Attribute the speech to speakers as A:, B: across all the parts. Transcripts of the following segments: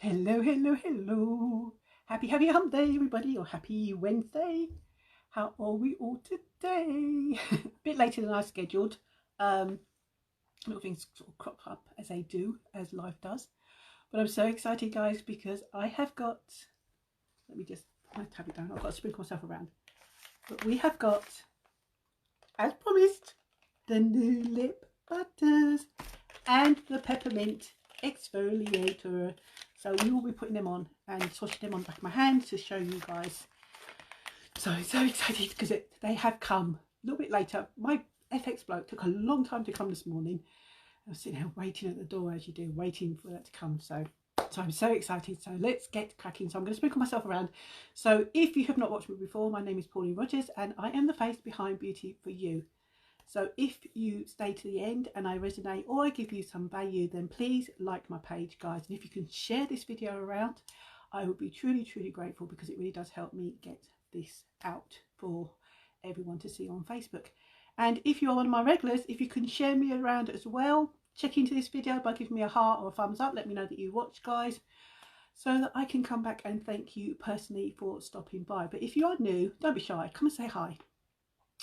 A: Hello, hello, hello. Happy hump day, everybody, or happy Wednesday. How are we all today? A bit later than I scheduled. Little things sort of crop up as they do, as life does. But I'm so excited, guys, because I have got, let me just tap it down. I've got to sprinkle myself around. But we have got, as promised, the new lip butters and the peppermint exfoliator. So we will be putting them on and swatching them on the back of my hand to show you guys. So excited because they have come a little bit later. My FX bloke took a long time to come this morning. I was sitting here waiting at the door, as you do, waiting for that to come. So I'm so excited. So let's get cracking. So I'm going to sprinkle myself around. So if you have not watched me before, my name is Pauline Rogers and I am the face behind Beauty for You. So if you stay to the end and I resonate or I give you some value, then please like my page, guys. And if you can share this video around, I would be truly, truly grateful, because it really does help me get this out for everyone to see on Facebook. And if you are one of my regulars, if you can share me around as well, check into this video by giving me a heart or a thumbs up. Let me know that you watched, guys, so that I can come back and thank you personally for stopping by. But if you are new, don't be shy. Come and say hi.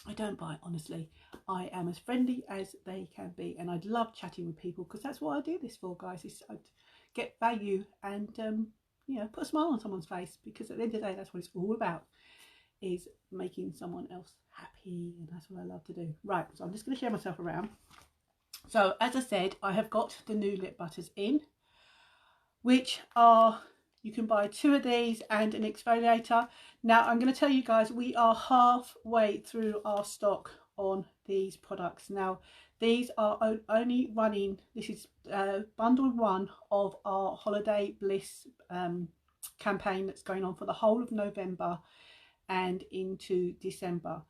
A: I don't bite, honestly. I am as friendly as they can be, and I'd love chatting with people, because that's what I do this for, guys. Is I get value and you know, put a smile on someone's face, because at the end of the day, that's what it's all about, is making someone else happy, and that's what I love to do. Right, so I'm just going to share myself around. So as I said, I have got the new lip butters in, which are, you can buy 2 of these and an exfoliator. Now I'm going to tell you guys, we are halfway through our stock on these products. Now these are only running, this is bundle 1 of our Holiday Bliss campaign that's going on for the whole of November and into December.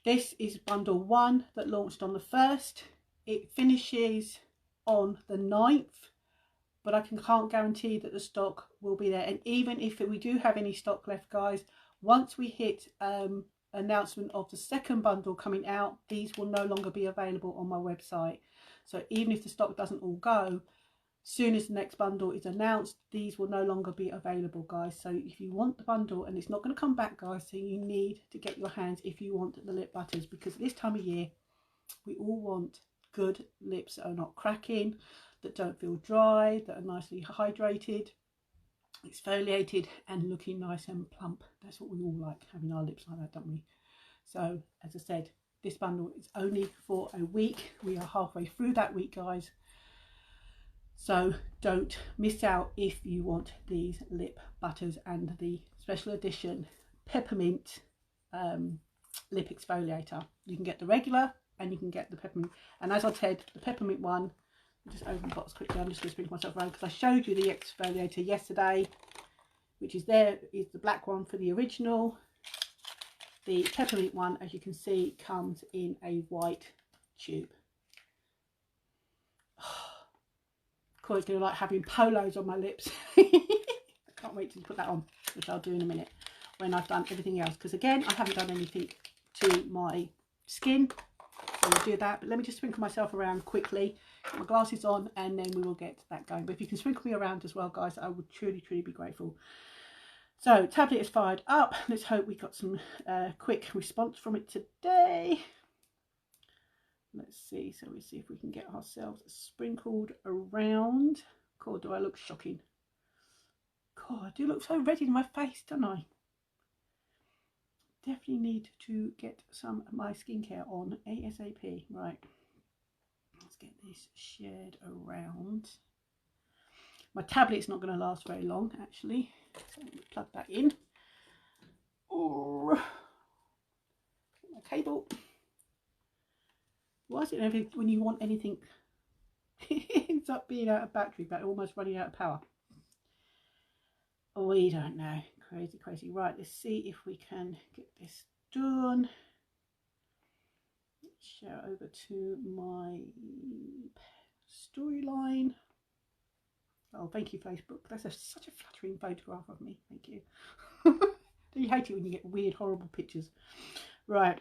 A: This is bundle 1 that launched on the 1st. It finishes on the 9th. But I can't guarantee that the stock will be there. And even if we do have any stock left, guys, once we hit announcement of the 2nd bundle coming out, these will no longer be available on my website. So even if the stock doesn't all go, soon as the next bundle is announced, these will no longer be available, guys. So if you want the bundle, and it's not going to come back, guys, so you need to get your hands if you want the lip butters, because this time of year we all want good lips that are not cracking, that don't feel dry, that are nicely hydrated, exfoliated, and looking nice and plump. That's what we all like, having our lips like that, don't we? So as I said, this bundle is only for a week. We are halfway through that week, guys, so don't miss out if you want these lip butters and the special edition peppermint lip exfoliator. You can get the regular and you can get the peppermint, and as I said, the peppermint one, just open the box quickly. I'm just going to sprinkle myself around, because I showed you the exfoliator yesterday, which is there, is the black one for the original. The peppermint one, as you can see, comes in a white tube. Corey's going to like having polos on my lips. I can't wait to put that on, which I'll do in a minute when I've done everything else, because again, I haven't done anything to my skin. So we'll do that, but let me just sprinkle myself around quickly, get my glasses on, and then we will get that going. But if you can sprinkle me around as well, guys, I would truly, truly be grateful. So tablet is fired up. Let's hope we got some quick response from it today. Let's see. So we see if we can get ourselves sprinkled around. God, do I look shocking? God, I do look so red in my face, don't I? Definitely need to get some of my skincare on ASAP. Right, let's get this shared around. My tablet's not going to last very long, actually, so let me plug that in. Oh, my cable. Why is it when you want anything it ends up being out of battery, but almost running out of power? Oh, we don't know. Crazy, crazy. Right, let's see if we can get this done. Let's share over to my storyline. Oh, thank you, Facebook. That's such a flattering photograph of me. Thank you. Do you hate it when you get weird, horrible pictures? Right.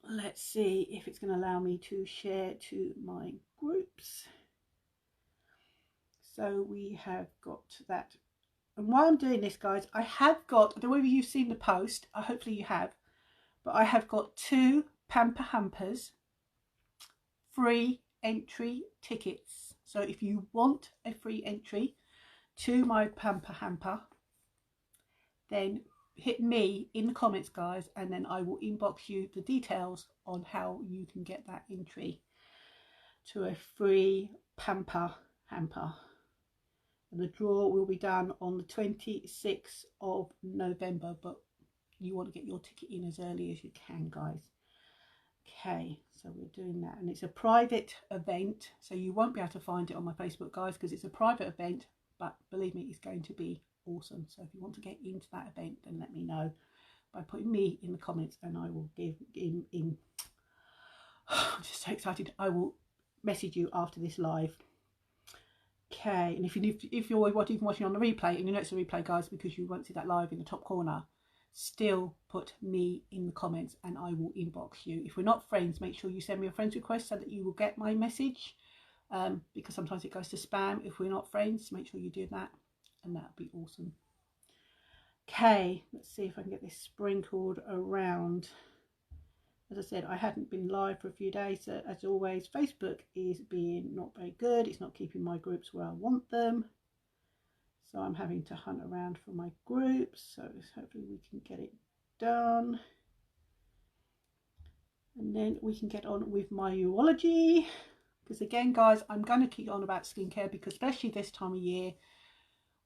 A: Let's see if it's going to allow me to share to my groups. So we have got that. And while I'm doing this, guys, I have got, I don't know whether you've seen the post, hopefully you have, but I have got 2 Pamper Hampers free entry tickets. So if you want a free entry to my Pamper Hamper, then hit me in the comments, guys, and then I will inbox you the details on how you can get that entry to a free Pamper Hamper. And the draw will be done on the 26th of November, but you want to get your ticket in as early as you can, guys. Okay, so we're doing that, and it's a private event, so you won't be able to find it on my Facebook, guys, because it's a private event, but believe me, it's going to be awesome. So if you want to get into that event, then let me know by putting me in the comments, and I will give in I'm just so excited. I will message you after this live. Okay, and if you're watching on the replay, and you know it's a replay, guys, because you won't see that live in the top corner, still put me in the comments and I will inbox you. If we're not friends, make sure you send me a friend's request so that you will get my message, because sometimes it goes to spam. If we're not friends, make sure you do that, and that would be awesome. Okay, let's see if I can get this sprinkled around. As I said, I hadn't been live for a few days, so as always, Facebook is being not very good. It's not keeping my groups where I want them. So I'm having to hunt around for my groups. So hopefully we can get it done. And then we can get on with my urology. Because again, guys, I'm going to keep on about skincare, because especially this time of year,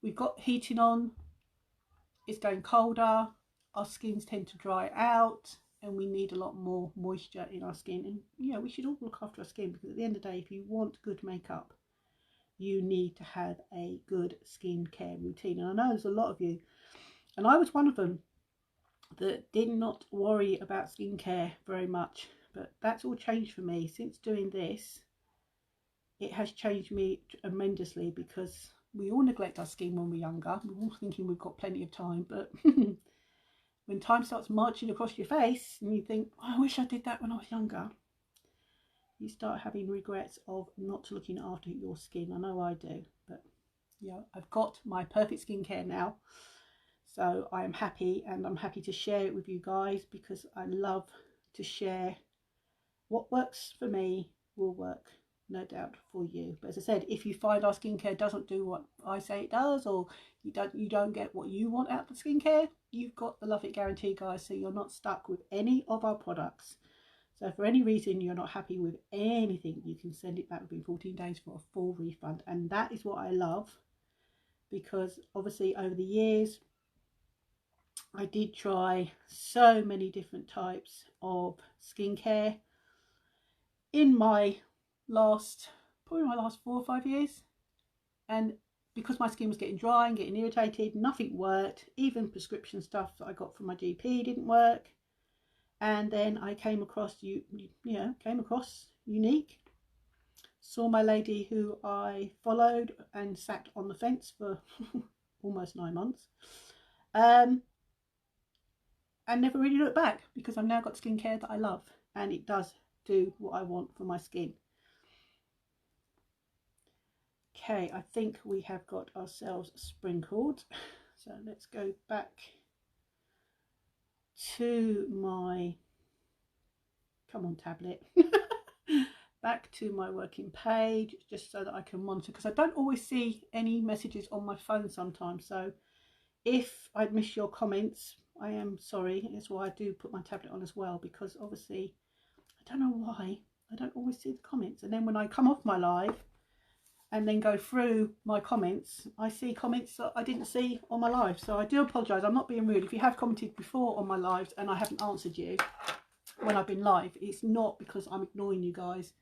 A: we've got heating on. It's going colder. Our skins tend to dry out, and we need a lot more moisture in our skin. And yeah, we should all look after our skin, because at the end of the day, if you want good makeup, you need to have a good skincare routine. And I know there's a lot of you, and I was one of them, that did not worry about skincare very much, but that's all changed for me since doing this. It has changed me tremendously, because we all neglect our skin when we're younger. We're all thinking we've got plenty of time, but when time starts marching across your face and you think, oh, I wish I did that when I was younger, you start having regrets of not looking after your skin. I know I do, but yeah, I've got my perfect skincare now, so I am happy, and I'm happy to share it with you guys, because I love to share what works for me will work, no doubt, for you. But as I said, if you find our skincare doesn't do what I say it does, or you don't get what you want out of the skincare, you've got the Love It guarantee, guys, so you're not stuck with any of our products. So if for any reason you're not happy with anything, you can send it back within 14 days for a full refund. And that is what I love, because obviously over the years I did try so many different types of skincare in my probably my last 4 or 5 years, and because my skin was getting dry and getting irritated, nothing worked. Even prescription stuff that I got from my GP didn't work. And then I came across Unique, saw my lady who I followed and sat on the fence for almost 9 months, and never really looked back, because I've now got skincare that I love, and it does do what I want for my skin. Okay, I think we have got ourselves sprinkled, so let's go back to my tablet back to my working page, just so that I can monitor, because I don't always see any messages on my phone sometimes. So if I miss your comments, I am sorry. That's why I do put my tablet on as well, because obviously I don't know why I don't always see the comments, and then when I come off my live and then go through my comments, I see comments that I didn't see on my live. So I do apologise. I'm not being rude. If you have commented before on my lives and I haven't answered you when I've been live, it's not because I'm ignoring you guys.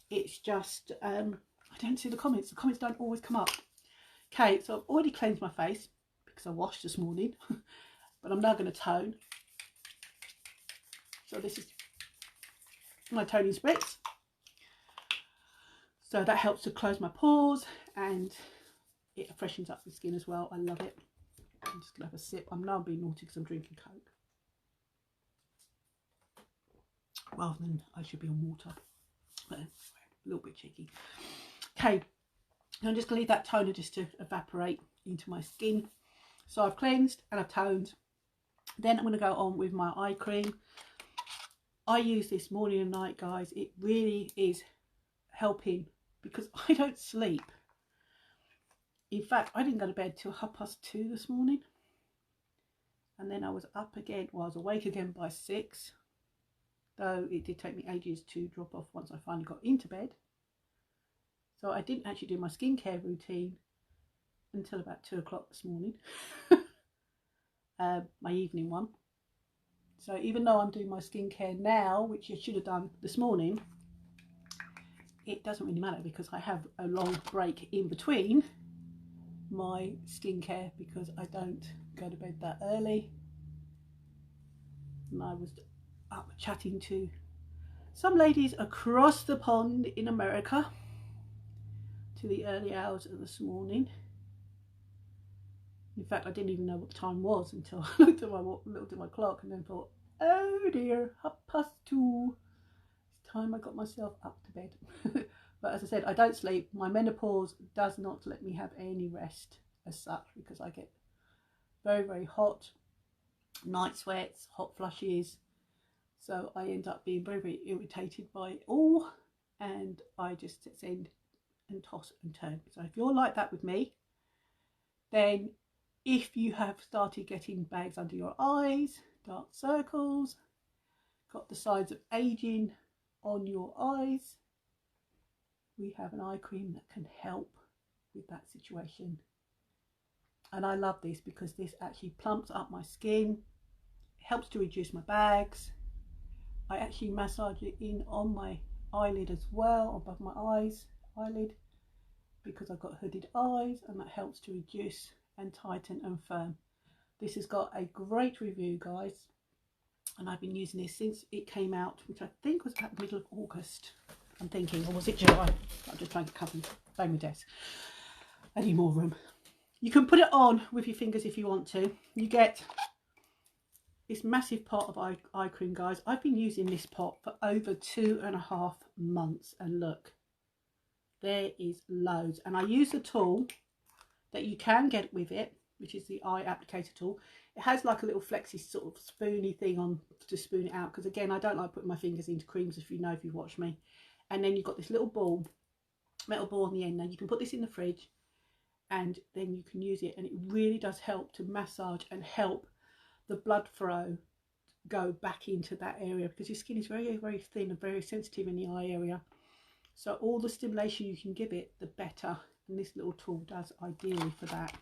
A: It's just I don't see the comments. The comments don't always come up. Okay, so I've already cleansed my face because I washed this morning, but I'm now going to tone. So this is my toning spritz. So that helps to close my pores, and it freshens up the skin as well. I love it. I'm just going to have a sip. I'm now being naughty because I'm drinking Coke, rather than I should be on water. But a little bit cheeky. Okay, And I'm just going to leave that toner just to evaporate into my skin. So I've cleansed and I've toned. Then I'm going to go on with my eye cream. I use this morning and night, guys. It really is helping because I don't sleep. In fact, I didn't go to bed till 2:30 this morning. And then I was up again, well, I was awake again by 6. Though it did take me ages to drop off once I finally got into bed. So I didn't actually do my skincare routine until about 2 o'clock this morning. My evening one. So even though I'm doing my skincare now, which I should have done this morning, it doesn't really matter because I have a long break in between my skincare because I don't go to bed that early. And I was up chatting to some ladies across the pond in America to the early hours of this morning. In fact, I didn't even know what the time was until I looked at my clock and then thought, oh dear, 2:30. It's time I got myself up to bed. But as I said, I don't sleep. My menopause does not let me have any rest as such because I get very, very hot night sweats, hot flushes. So I end up being very, very irritated by it all. And I just send and toss and turn. So if you're like that with me, then if you have started getting bags under your eyes, dark circles, got the signs of aging on your eyes, we have an eye cream that can help with that situation. And I love this because this actually plumps up my skin, helps to reduce my bags. I actually massage it in on my eyelid as well, above my eyelid, because I've got hooded eyes, and that helps to reduce and tighten and firm. This has got a great review, guys, and I've been using this since it came out, which I think was about the middle of August. I'm thinking, or was it July? I'm just trying to cover my desk. I need more room. You can put it on with your fingers if you want to. You get this massive pot of eye cream, guys. I've been using this pot for over 2.5 months, and look, there is loads. And I use the tool that you can get with it, which is the eye applicator tool. It has like a little flexy sort of spoony thing on to spoon it out, because again, I don't like putting my fingers into creams, if you've watched me. And then you've got this little ball, metal ball on the end. Now you can put this in the fridge and then you can use it, and it really does help to massage and help the blood flow go back into that area, because your skin is very, very thin and very sensitive in the eye area. So all the stimulation you can give it, the better, and this little tool does ideally for that.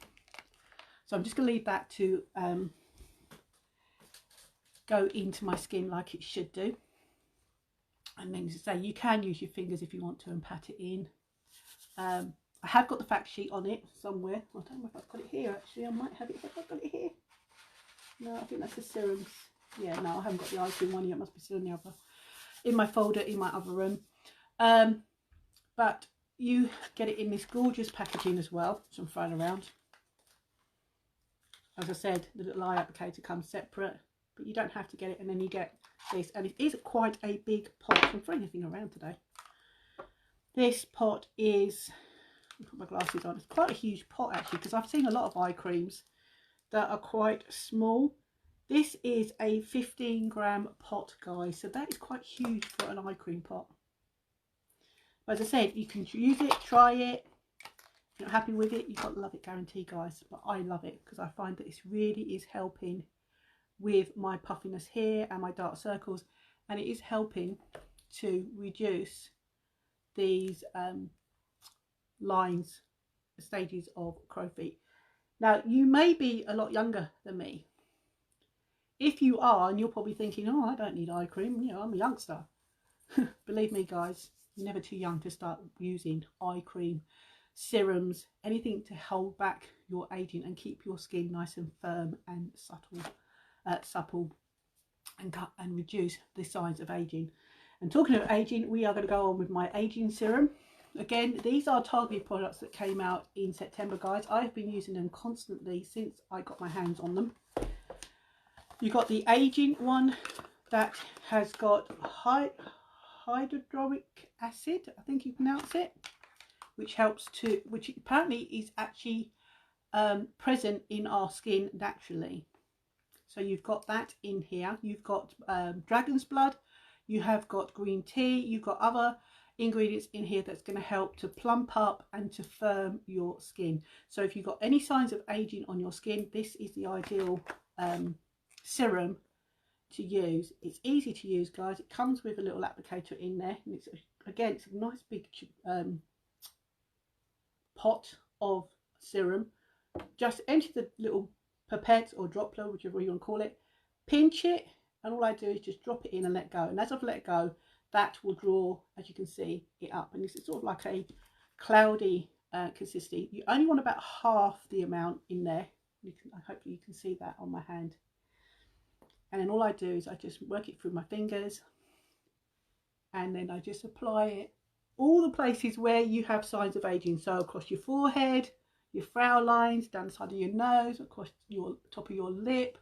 A: So I'm just going to leave that to go into my skin like it should do. And then, as I say, you can use your fingers if you want to and pat it in. I have got the fact sheet on it somewhere. I don't know if I've got it here actually. I might have it if I've got it here. No, I think that's the serums. Yeah, no, I haven't got the eye cream one yet. It must be still in the other, in my folder in my other room. But you get it in this gorgeous packaging as well, which I'm throwing around. As I said, the little eye applicator comes separate, but you don't have to get it. And then you get this, and it is quite a big pot. I'm throwing everything around today. This pot is, I'll put my glasses on, it's quite a huge pot actually, because I've seen a lot of eye creams that are quite small. This is a 15-gram pot, guys, so that is quite huge for an eye cream pot. But as I said, you can use it, try it. If you're not happy with it, you've got love it guarantee, guys. But I love it because I find that this really is helping with my puffiness here and my dark circles, and it is helping to reduce these lines, the stages of crow's feet. Now, you may be a lot younger than me. If you are, and you're probably thinking, oh, I don't need eye cream, you know, I'm a youngster. Believe me, guys, you're never too young to start using eye cream, serums, anything to hold back your aging and keep your skin nice and firm and supple and reduce the signs of aging. And talking of aging, we are going to go on with my aging serum. Again, these are Target products that came out in September, guys. I've been using them constantly since I got my hands on them. You've got the aging one that has got hyaluronic acid, I think you pronounce it. which helps to, which apparently is actually present in our skin naturally. So you've got that in here. You've got dragon's blood, you have got green tea, you've got other ingredients in here that's going to help to plump up and to firm your skin. So if you've got any signs of aging on your skin, this is the ideal serum to use. It's easy to use, guys. It comes with a little applicator in there, and it's again, it's a nice big pot of serum. Just empty the little pipette or dropper, whichever you want to call it, pinch it, and all I do is just drop it in and let go. And as I've let go, that will draw, as you can see, it up. And this is sort of like a cloudy consistency. You only want about half the amount in there. Hopefully you can see that on my hand. And then all I do is I just work it through my fingers, and then I just apply it all the places where you have signs of aging. So across your forehead, your frown lines, down the side of your nose, across your top of your lip,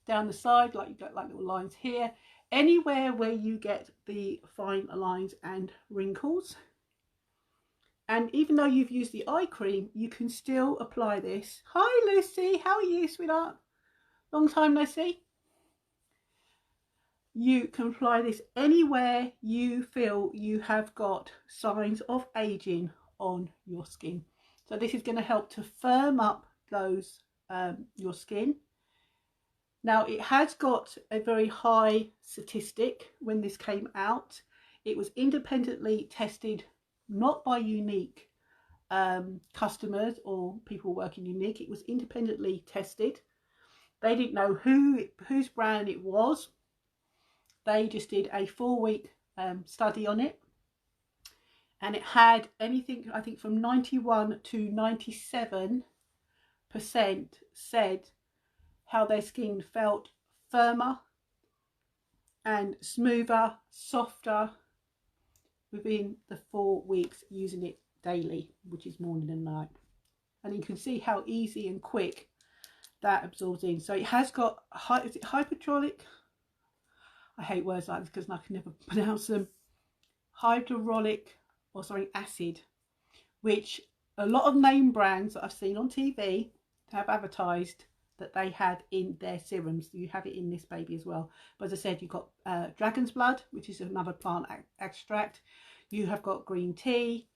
A: down the side, like you've got like little lines here, anywhere where you get the fine lines and wrinkles. And even though you've used the eye cream, you can still apply this. Hi Lucy, how are you, sweetheart? Long time no see. You can apply this anywhere you feel you have got signs of aging on your skin. So this is going to help to firm up those your skin. Now it has got a very high statistic when this came out. It was independently tested, not by Unique customers or people working Unique. It was independently tested. They didn't know whose brand it was. They just did a 4-week study on it, and it had anything, I think, from 91 to 97% said how their skin felt firmer and smoother, softer within the 4 weeks using it daily, which is morning and night. And you can see how easy and quick that absorbs in. So it has got, is it hypertonic? I hate words like this because I can never pronounce them. Hyaluronic acid, which a lot of name brands that I've seen on TV have advertised that they had in their serums. You have it in this baby as well. But as I said, you've got dragon's blood, which is another plant extract. You have got green tea,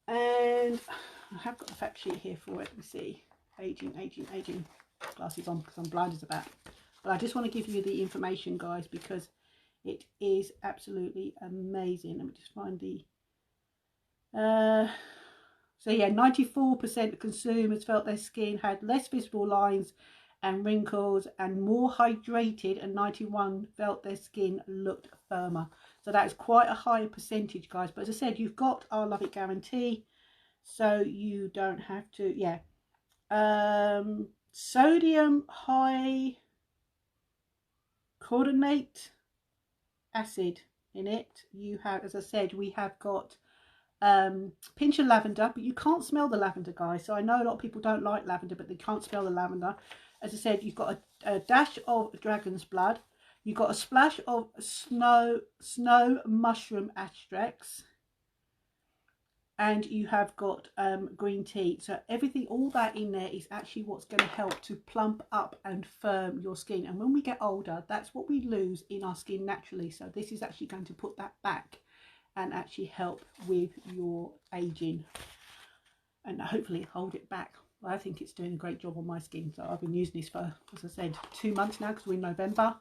A: and I have got a fact sheet here for it. Let me see. Aging. Glasses on because I'm blind as a bat. But I just want to give you the information, guys, because it is absolutely amazing. Let me just find the... So yeah, 94% of consumers felt their skin had less visible lines and wrinkles and more hydrated, and 91% felt their skin looked firmer. So that is quite a high percentage, guys. But as I said, you've got our Love It guarantee, so you don't have to... Yeah. Sodium hyaluronate acid in it. You have, as I said, we have got pinch of lavender, but you can't smell the lavender, guys. So I know a lot of people don't like lavender, but they can't smell the lavender. As I said, you've got a dash of dragon's blood, you've got a splash of snow mushroom extracts, and you have got green tea. So everything, all that in there is actually what's going to help to plump up and firm your skin. And when we get older, that's what we lose in our skin naturally. So this is actually going to put that back and actually help with your aging and hopefully hold it back. Well, I think it's doing a great job on my skin. So I've been using this for, as I said, 2 months now, because we're in November.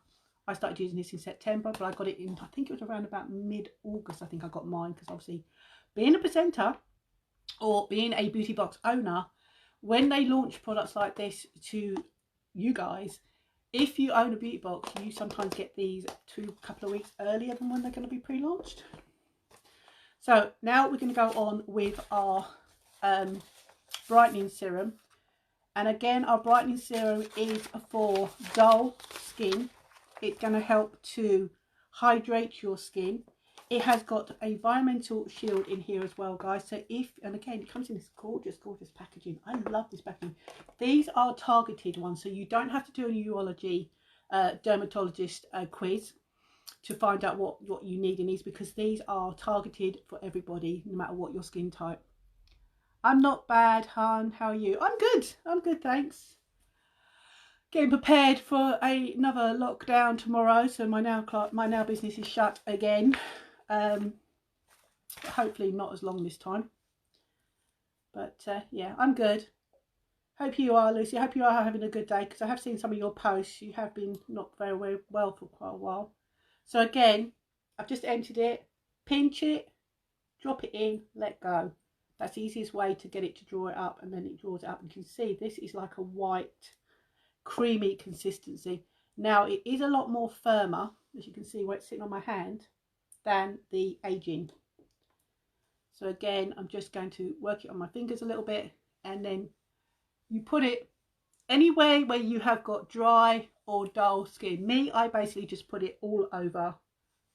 A: I started using this in September, but I got it in, I think it was around about mid-August. I think I got mine, because obviously being a presenter or being a beauty box owner, when they launch products like this to you guys, if you own a beauty box, you sometimes get these a couple of weeks earlier than when they're going to be pre-launched. So now we're going to go on with our brightening serum. And again, our brightening serum is for dull skin. It's going to help to hydrate your skin. It has got a environmental shield in here as well, guys. So if, and again, it comes in this gorgeous packaging. I love this packaging. These are targeted ones, so you don't have to do a urology dermatologist quiz to find out what you need in these, because these are targeted for everybody, no matter what your skin type. I'm not bad, hon. How are you? I'm good. I'm good, thanks. Getting prepared for another lockdown tomorrow, so my nail business is shut again. Hopefully not as long this time. But yeah, I'm good. Hope you are, Lucy. I hope you are having a good day, because I have seen some of your posts. You have been not very well for quite a while. So again, I've just emptied it, pinch it, drop it in, let go. That's the easiest way to get it to draw it up, and then it draws it up. You can see this is like a white, creamy consistency. Now it is a lot more firmer, as you can see where it's sitting on my hand, than the aging. So again, I'm just going to work it on my fingers a little bit, and then you put it anywhere where you have got dry or dull skin. Me, I basically just put it all over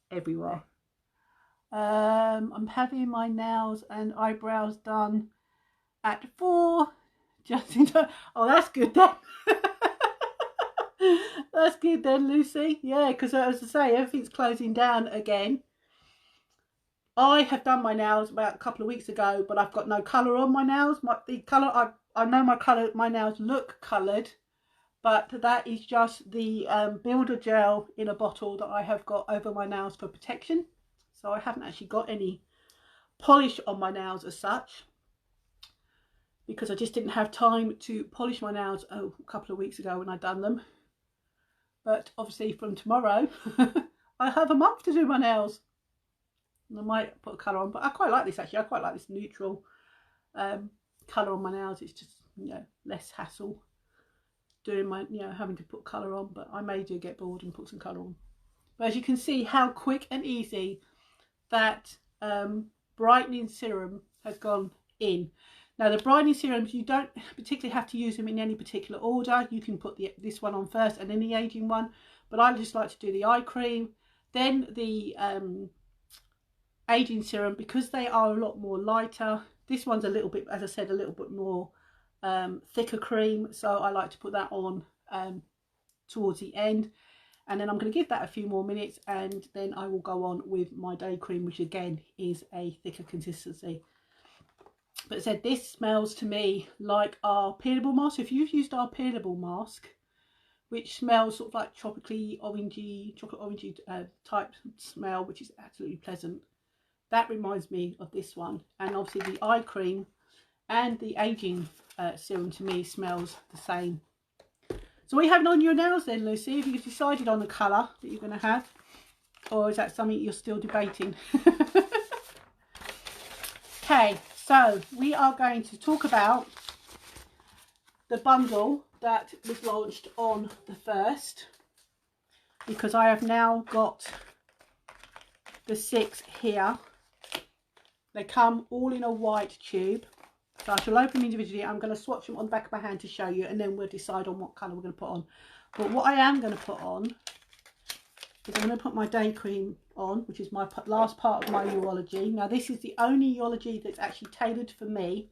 A: everywhere. I'm having my nails and eyebrows done at 4. Just in time. Oh, that's good then. That's good then, Lucy. Yeah, because as I say, everything's closing down again. I have done my nails about a couple of weeks ago, but I've got no colour on my nails. The colour, I know my nails look coloured, but that is just the builder gel in a bottle that I have got over my nails for protection. So I haven't actually got any polish on my nails as such, because I just didn't have time to polish my nails a couple of weeks ago when I'd done them. But obviously from tomorrow, I have a month to do my nails. And I might put a colour on, but I quite like this actually. I quite like this neutral colour on my nails. It's just, you know, less hassle doing my, you know, having to put colour on. But I may do get bored and put some colour on. But as you can see how quick and easy that brightening serum has gone in. Now the brightening serums, you don't particularly have to use them in any particular order. You can put this one on first and then the aging one. But I just like to do the eye cream, then the aging serum, because they are a lot more lighter. This one's a little bit, as I said, a little bit more thicker cream, so I like to put that on towards the end, and then I'm going to give that a few more minutes, and then I will go on with my day cream, which again is a thicker consistency. But as I said, this smells to me like our peelable mask. If you've used our peelable mask, which smells sort of like tropically orangey, chocolate orangey type smell, which is absolutely pleasant, that reminds me of this one. And obviously the eye cream and the aging serum to me smells the same. So what are you having on your nails then, Lucy? Have you decided on the colour that you're going to have? Or is that something you're still debating? Okay, so we are going to talk about the bundle that was launched on the 1st. Because I have now got the 6 here. They come all in a white tube. So I shall open them individually. I'm going to swatch them on the back of my hand to show you, and then we'll decide on what colour we're going to put on. But what I am going to put on is I'm going to put my day cream on, which is my last part of my urology. Now this is the only urology that's actually tailored for me.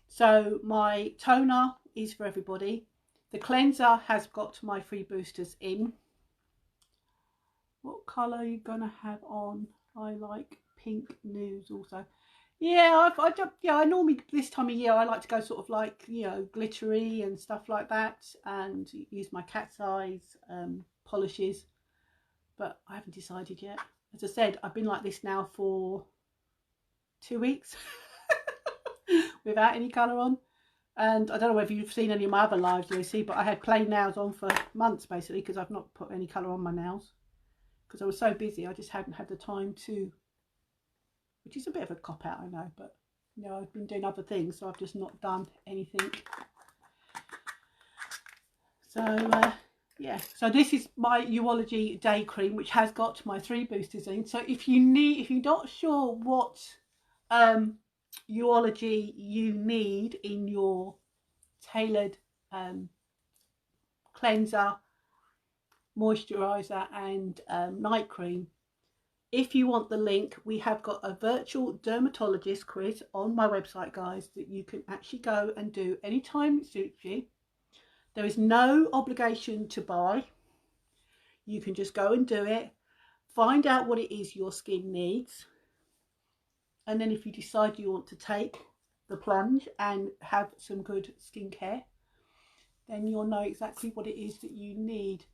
A: So my toner is for everybody. The cleanser has got my 3 boosters in. What colour are you going to have on? I like pink nudes also. Yeah, I normally this time of year I like to go sort of like, you know, glittery and stuff like that, and use my cat's eyes polishes, but I haven't decided yet. As I said, I've been like this now for 2 weeks without any colour on, and I don't know whether you've seen any of my other lives, Lucy, but I had plain nails on for months basically, because I've not put any colour on my nails because I was so busy. I just hadn't had the time to, which is a bit of a cop-out, I know, but you know, I've been doing other things, so I've just not done anything. So yeah, so this is my Urology day cream, which has got my 3 boosters in. So if you're not sure what Urology you need in your tailored cleanser, moisturizer and night cream, if you want the link, we have got a virtual dermatologist quiz on my website, guys, that you can actually go and do anytime it suits you. There is no obligation to buy. You can just go and do it, find out what it is your skin needs, and then if you decide you want to take the plunge and have some good skincare, then you'll know exactly what it is that you need.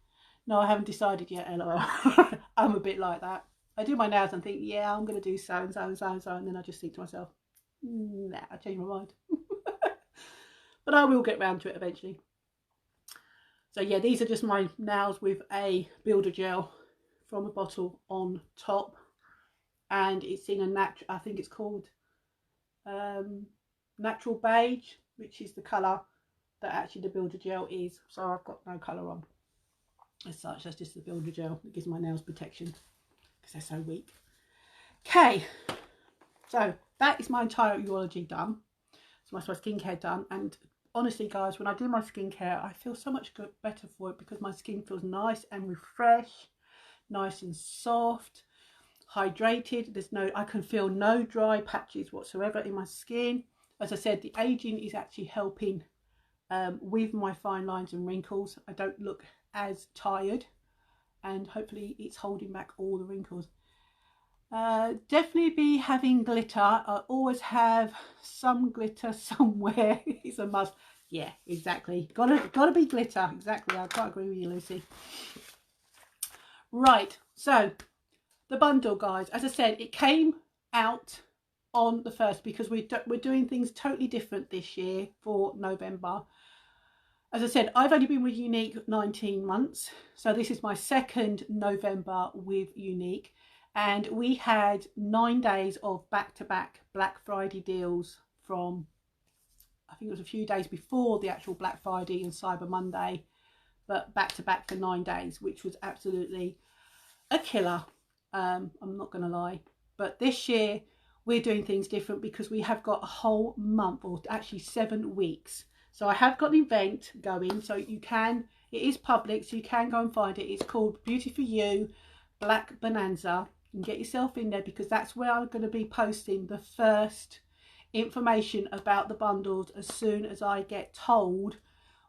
A: No, I haven't decided yet, LOL. I'm a bit like that. I do my nails and think, yeah, I'm going to do so and so and so and so, and then I just think to myself, nah, I changed my mind. But I will get round to it eventually. So yeah, these are just my nails with a builder gel from a bottle on top, and it's in a natural, I think it's called natural beige, which is the colour that actually the builder gel is. So I've got no colour on as such. That's just the builder gel that gives my nails protection because they're so weak. Okay, so that is my entire urology done. So my skincare done, and honestly guys, when I do my skincare I feel so much better for it because my skin feels nice and refreshed, nice and soft, hydrated. I can feel no dry patches whatsoever in my skin. As I said, the aging is actually helping with my fine lines and wrinkles. I don't look as tired, and hopefully it's holding back all the wrinkles. Definitely be having glitter. I always have some glitter somewhere. It's a must. Yeah, exactly. Gotta be glitter. Exactly. I can't agree with you, Lucy. Right. So the bundle, guys. As I said, it came out on the 1st because we're doing things totally different this year for November. As I said, I've only been with Unique 19 months. So this is my 2nd November with Unique. And we had 9 days of back-to-back Black Friday deals from, I think it was a few days before the actual Black Friday and Cyber Monday, but back-to-back for 9 days, which was absolutely a killer. I'm not going to lie. But this year, we're doing things different because we have got a whole month, or actually 7 weeks. So I have got an event going, so you can, it is public, so you can go and find it. It's called Beauty For You Black Bonanza. And get yourself in there because that's where I'm going to be posting the first information about the bundles as soon as I get told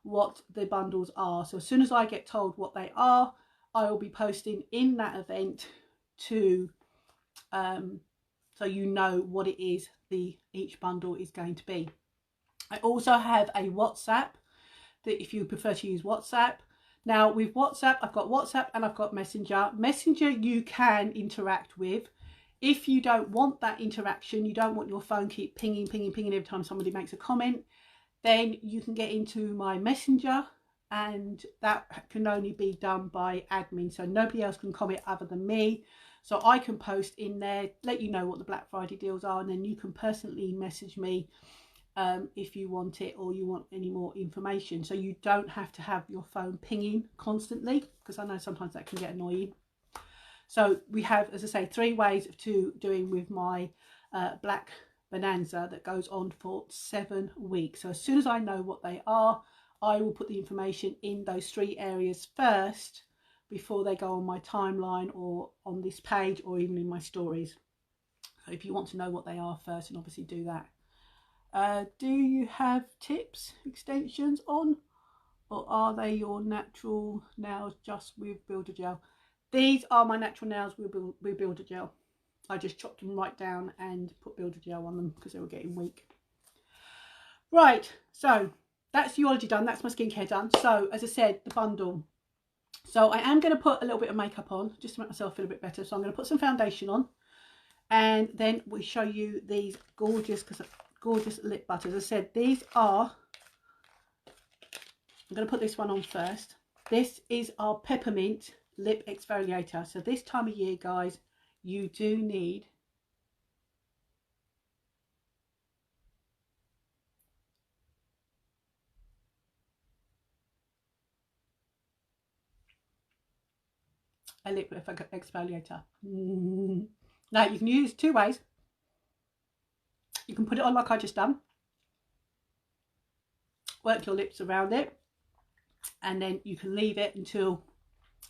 A: what the bundles are. So as soon as I get told what they are, I will be posting in that event to so you know what it is each bundle is going to be. I also have a WhatsApp that if you prefer to use WhatsApp. Now with WhatsApp, I've got WhatsApp and I've got Messenger. Messenger you can interact with. If you don't want that interaction, you don't want your phone keep pinging every time somebody makes a comment, then you can get into my Messenger, and that can only be done by admin. So nobody else can comment other than me. So I can post in there, let you know what the Black Friday deals are, and then you can personally message me if you want it or you want any more information. So you don't have to have your phone pinging constantly, because I know sometimes that can get annoying. So we have, as I say, 3 ways to doing with my Black Bonanza that goes on for 7 weeks. So as soon as I know what they are, I will put the information in those 3 areas first before they go on my timeline or on this page or even in my stories. So if you want to know what they are first, and obviously do that. Do you have tips, extensions on, or are they your natural nails just with builder gel? These are my natural nails with builder gel. I just chopped them right down and put builder gel on them because they were getting weak. Right, so that's urology done. That's my skincare done. So as I said, the bundle. So I am going to put a little bit of makeup on just to make myself feel a bit better. So I'm going to put some foundation on, and then we'll show you these gorgeous lip butters. As I said, these are, I'm going to put this one on first. This is our peppermint lip exfoliator. So this time of year, guys, you do need a lip exfoliator. Now you can use 2 ways. You can put it on like I just done, work your lips around it, and then you can leave it until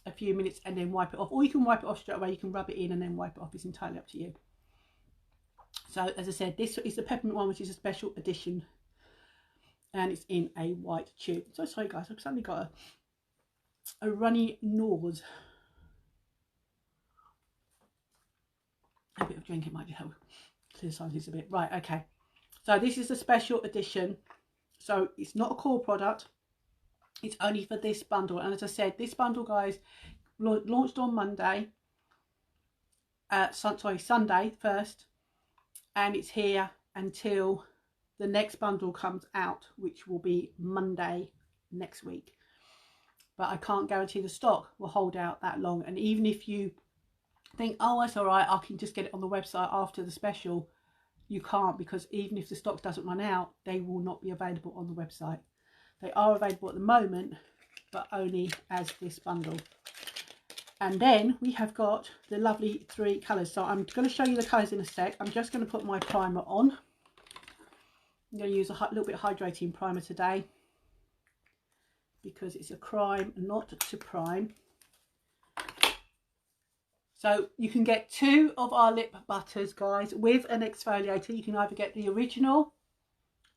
A: a few minutes and then wipe it off, or you can wipe it off straight away. You can rub it in and then wipe it off. It's entirely up to you. So as I said, this is the peppermint one, which is a special edition, and it's in a white tube. So sorry guys, I've suddenly got a runny nose. A bit of drink, it might help clear the sinuses a bit. Right, okay. So this is a special edition. So it's not a core product. It's only for this bundle. And as I said, this bundle, guys, launched on Monday. Sunday first. And it's here until the next bundle comes out, which will be Monday next week. But I can't guarantee the stock will hold out that long. And even if you think, oh, that's all right, I can just get it on the website after the special, you can't, because even if the stock doesn't run out, they will not be available on the website. They are available at the moment, but only as this bundle. And then we have got the lovely 3 colours. So I'm going to show you the colours in a sec. I'm just going to put my primer on. I'm going to use a little bit of hydrating primer today, because it's a crime not to prime. So you can get 2 of our lip butters, guys, with an exfoliator. You can either get the original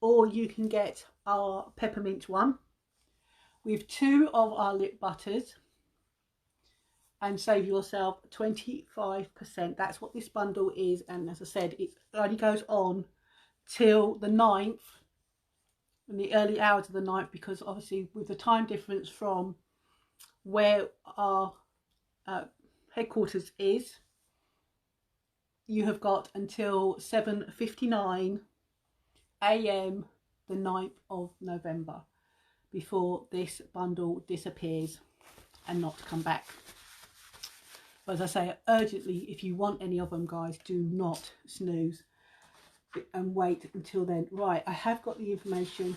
A: or you can get our peppermint one with 2 of our lip butters and save yourself 25%. That's what this bundle is. And as I said, it only goes on till the 9th, in the early hours of the 9th, because obviously with the time difference from where our headquarters is, you have got until 7:59 AM the 9th of November before this bundle disappears and not come back. But as I say, urgently, if you want any of them, guys, do not snooze and wait until then. Right, I have got the information.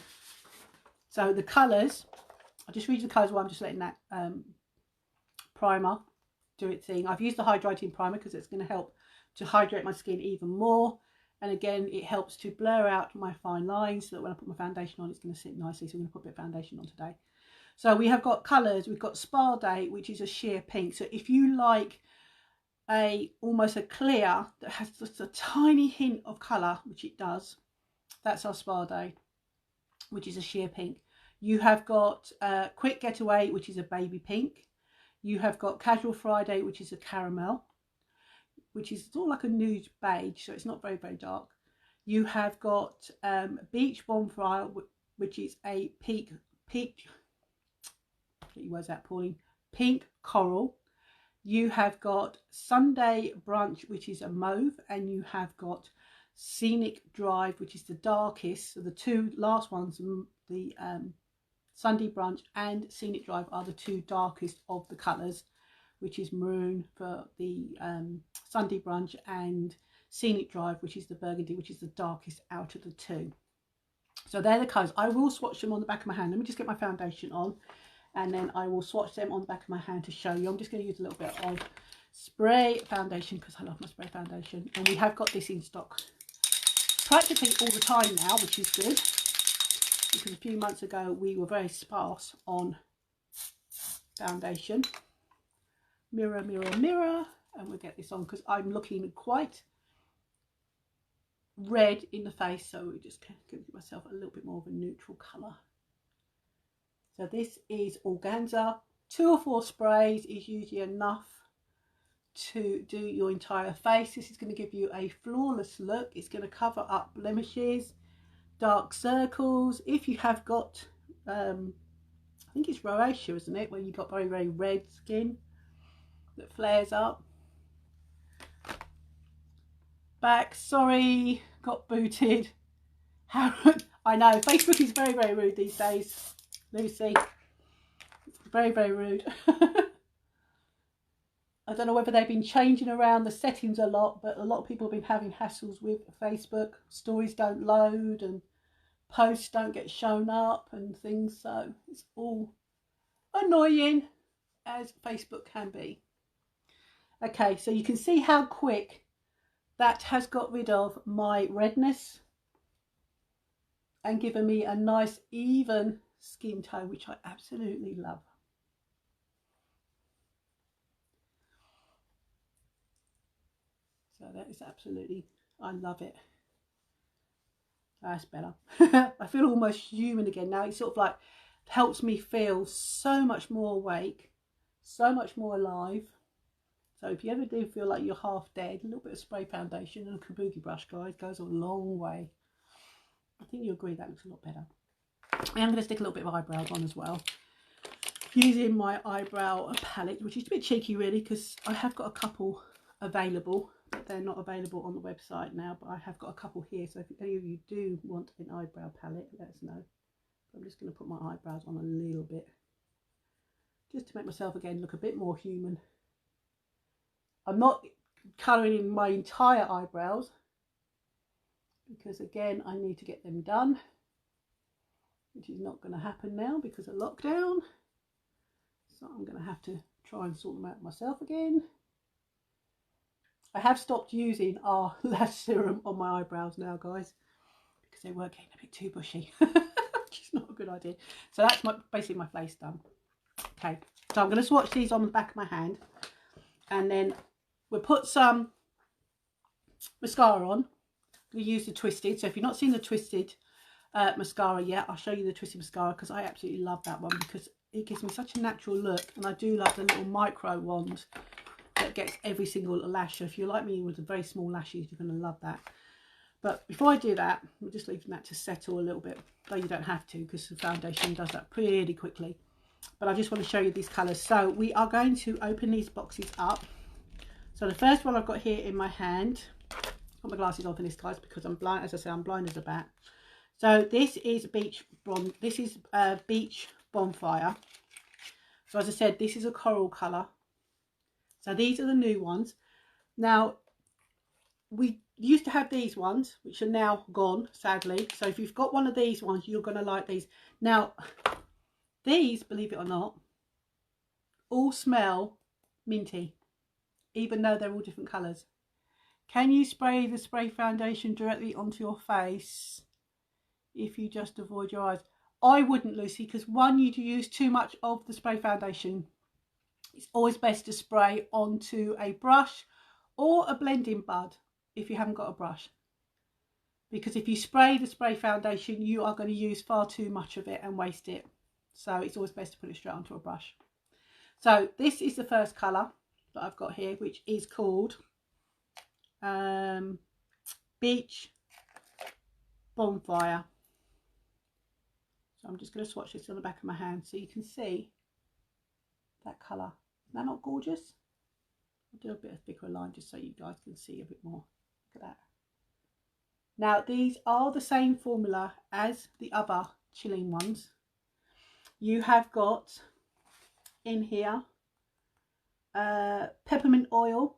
A: So the colours, I'll just read you the colours while I'm just letting that primer do its thing. I've used the hydrating primer because it's going to help to hydrate my skin even more. And again, it helps to blur out my fine lines so that when I put my foundation on, it's going to sit nicely. So I'm going to put a bit of foundation on today. So we have got colours. We've got Spa Day, which is a sheer pink. So if you like almost a clear that has just a tiny hint of colour, which it does, that's our Spa Day, which is a sheer pink. You have got Quick Getaway, which is a baby pink. You have got Casual Friday, which is a caramel, which is sort of like a nude beige, so it's not very, very dark. You have got Beach Bonfire, which is a pink, get your words out, Pauline, pink coral. You have got Sunday Brunch, which is a mauve, and you have got Scenic Drive, which is the darkest. So the 2 last ones, the Sunday Brunch and Scenic Drive, are the 2 darkest of the colours, which is maroon for the Sunday Brunch and Scenic Drive, which is the burgundy, which is the darkest out of the 2. So they're the colours. I will swatch them on the back of my hand. Let me just get my foundation on, and then I will swatch them on the back of my hand to show you. I'm just going to use a little bit of spray foundation because I love my spray foundation. And we have got this in stock practically all the time now, which is good, because a few months ago we were very sparse on foundation. Mirror, mirror, mirror, and we'll get this on because I'm looking quite red in the face, so we just can give myself a little bit more of a neutral colour. So this is organza. 2 or 4 sprays is usually enough to do your entire face. This is going to give you a flawless look. It's going to cover up blemishes, dark circles. If you have got I think it's rosacea, isn't it, where you've got very, very red skin that flares up. Back, sorry, got booted. How I know Facebook is very, very rude these days, Lucy. It's very, very rude. I don't know whether they've been changing around the settings a lot, but a lot of people have been having hassles with Facebook. Stories don't load and posts don't get shown up and things, so it's all annoying as Facebook can be. Okay, so you can see how quick that has got rid of my redness and given me a nice even skin tone, which I absolutely love. So that is absolutely, I love it. That's better. I feel almost human again now. It sort of like helps me feel so much more awake, so much more alive. So if you ever do feel like you're half dead, a little bit of spray foundation and a kabuki brush, guys, goes a long way. I think you agree that looks a lot better. I am going to stick a little bit of eyebrows on as well, using my eyebrow palette, which is a bit cheeky really, because I have got a couple available, but they're not available on the website now, but I have got a couple here. So if any of you do want an eyebrow palette, let us know. I'm just going to put my eyebrows on a little bit, just to make myself again look a bit more human. I'm not colouring in my entire eyebrows, because again I need to get them done, which is not going to happen now because of lockdown. So I'm going to have to try and sort them out myself again. I have stopped using our lash serum on my eyebrows now, guys, because they were getting a bit too bushy, which is not a good idea. So that's basically my face done. Okay, so I'm going to swatch these on the back of my hand, and then we'll put some mascara on. We use the Twisted. So if you've not seen the Twisted mascara yet, I'll show you the Twisted mascara, because I absolutely love that one, because it gives me such a natural look, and I do love the little micro wand that gets every single lash. So if you're like me with the very small lashes, you're going to love that. But before I do that, we're just leaving that to settle a little bit, though you don't have to, because the foundation does that pretty quickly. But I just want to show you these colours. So we are going to open these boxes up. So the first one I've got here in my hand, got my glasses on for this, guys, because I'm blind. As I say, I'm blind as a bat. So this is Beach Bonfire. So as I said, this is a coral colour. So these are the new ones. Now, we used to have these ones, which are now gone, sadly. So if you've got one of these ones, you're going to like these. Now, these, believe it or not, all smell minty, even though they're all different colours. Can you spray the spray foundation directly onto your face if you just avoid your eyes? I wouldn't, Lucy, because one, you'd use too much of the spray foundation. It's always best to spray onto a brush or a blending bud if you haven't got a brush. Because if you spray the spray foundation, you are going to use far too much of it and waste it. So it's always best to put it straight onto a brush. So this is the first colour that I've got here, which is called Beach Bonfire. So I'm just going to swatch this on the back of my hand so you can see that colour. Isn't that not gorgeous? I'll do a bit of thicker line just so you guys can see a bit more. Look at that. Now these are the same formula as the other chilling ones. You have got in here peppermint oil.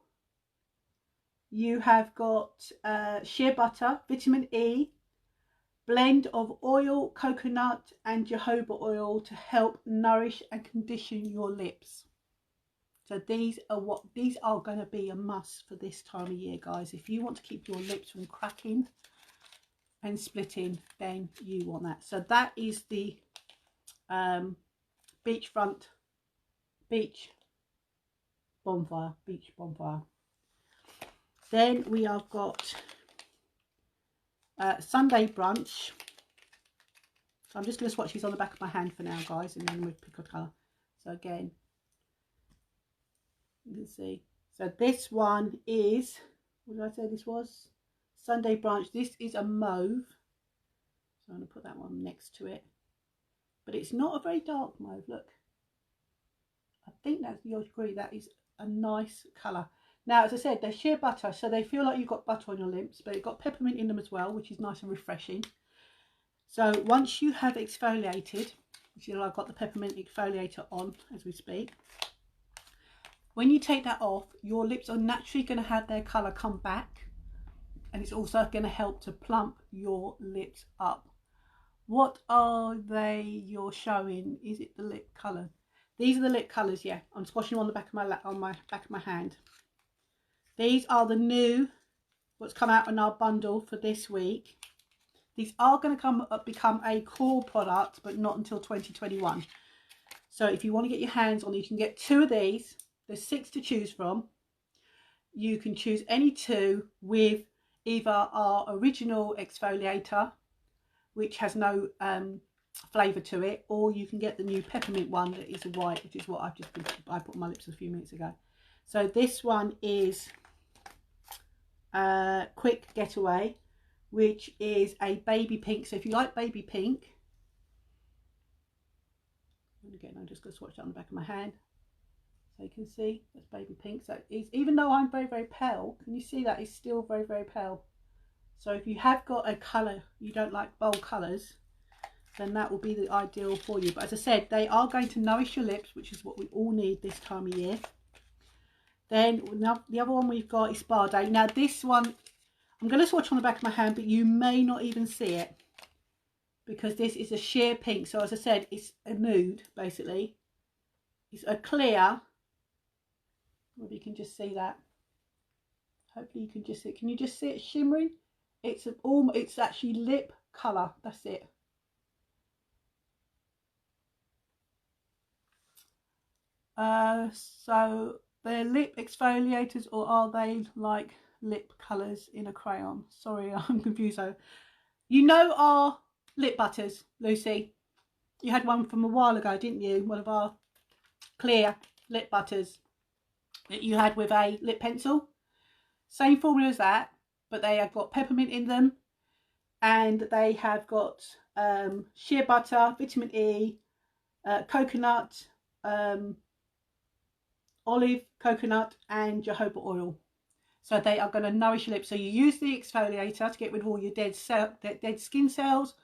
A: You have got shea butter, vitamin E, blend of oil, coconut and jojoba oil to help nourish and condition your lips. So these are going to be a must for this time of year, guys. If you want to keep your lips from cracking and splitting, then you want that. So that is the Beach Bonfire. Then we have got Sunday Brunch. So I'm just going to swatch these on the back of my hand for now, guys, and then we'll pick a colour. So again, you can see. So this one is, what did I say this was? Sunday Brunch. This is a mauve. So I'm going to put that one next to it. But it's not a very dark mauve, look. I think that's, you'll agree, that is a nice colour. Now, as I said, they're shea butter, so they feel like you've got butter on your lips, but you've got peppermint in them as well, which is nice and refreshing. So once you have exfoliated, you know, I've got the peppermint exfoliator on as we speak. When you take that off, your lips are naturally going to have their colour come back, and it's also going to help to plump your lips up. What are they you're showing? Is it the lip colour? These are the lip colours, yeah. I'm swatching them on the back of my back of my hand. These are the new, what's come out in our bundle for this week. These are going to become a core product, but not until 2021. So if you want to get your hands on, you can get 2 of these. There's 6 to choose from. You can choose any 2 with either our original exfoliator, which has no flavour to it, or you can get the new peppermint one that is white, which is what I put on my lips a few minutes ago. So this one is Quick Getaway, which is a baby pink. So if you like baby pink, and again, I'm just going to swatch it on the back of my hand so you can see that's baby pink. So it's, even though I'm very, very pale, can you see that it's still very, very pale? So if you have got a colour, you don't like bold colours, then that will be the ideal for you. But as I said, they are going to nourish your lips, which is what we all need this time of year. Then the other one we've got is Spa Day. Now this one, I'm going to swatch on the back of my hand, but you may not even see it because this is a sheer pink. So as I said, it's a nude, basically. It's a clear, maybe you can just see that. Hopefully you can just see it. Can you just see it shimmering? It's actually lip colour, that's it. So they're lip exfoliators, or are they like lip colours in a crayon? Sorry, I'm confused. So you know our lip butters, Lucy? You had one from a while ago, didn't you? One of our clear lip butters that you had with a lip pencil. Same formula as that, but they have got peppermint in them, and they have got shea butter, vitamin E, coconut, olive, coconut and jojoba oil. So they are going to nourish your lips. So you use the exfoliator to get rid of all your dead skin cells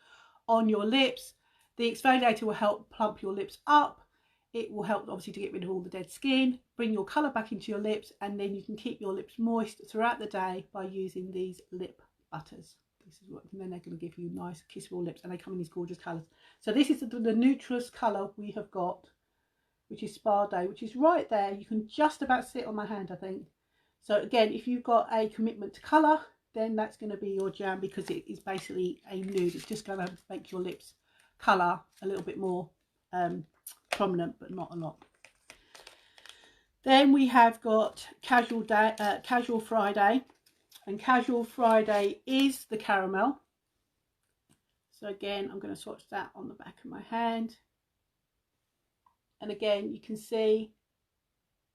A: on your lips. The exfoliator will help plump your lips up. It will help obviously to get rid of all the dead skin, bring your colour back into your lips, and then you can keep your lips moist throughout the day by using these lip butters. This is what, and then they're going to give you nice kissable lips, and they come in these gorgeous colours. So this is the neutrous colour we have got, which is Spa Day, which is right there. You can just about see it on my hand, I think. So again, if you've got a commitment to colour, then that's going to be your jam, because it is basically a nude. It's just going to make your lips colour a little bit more prominent, but not a lot. Then we have got Casual Friday, and Casual Friday is the caramel. So again, I'm going to swatch that on the back of my hand. And again, you can see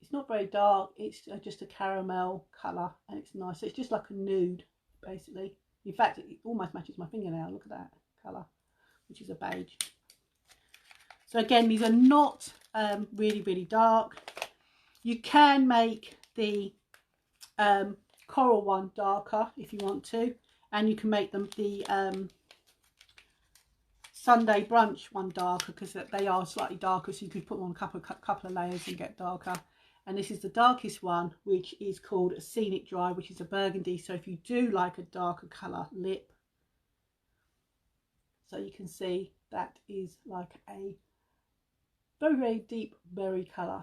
A: it's not very dark. It's just a caramel colour, and it's nice. So it's just like a nude, basically. In fact, it almost matches my fingernail. Look at that colour, which is a beige. So again, these are not really, really dark. You can make the coral one darker if you want to, and you can make them the Sunday brunch one darker, because they are slightly darker, so you could put them on a couple of layers and get darker. And this is the darkest one, which is called a Scenic Dry, which is a burgundy. So if you do like a darker colour lip, so you can see that is like a very, very deep berry colour,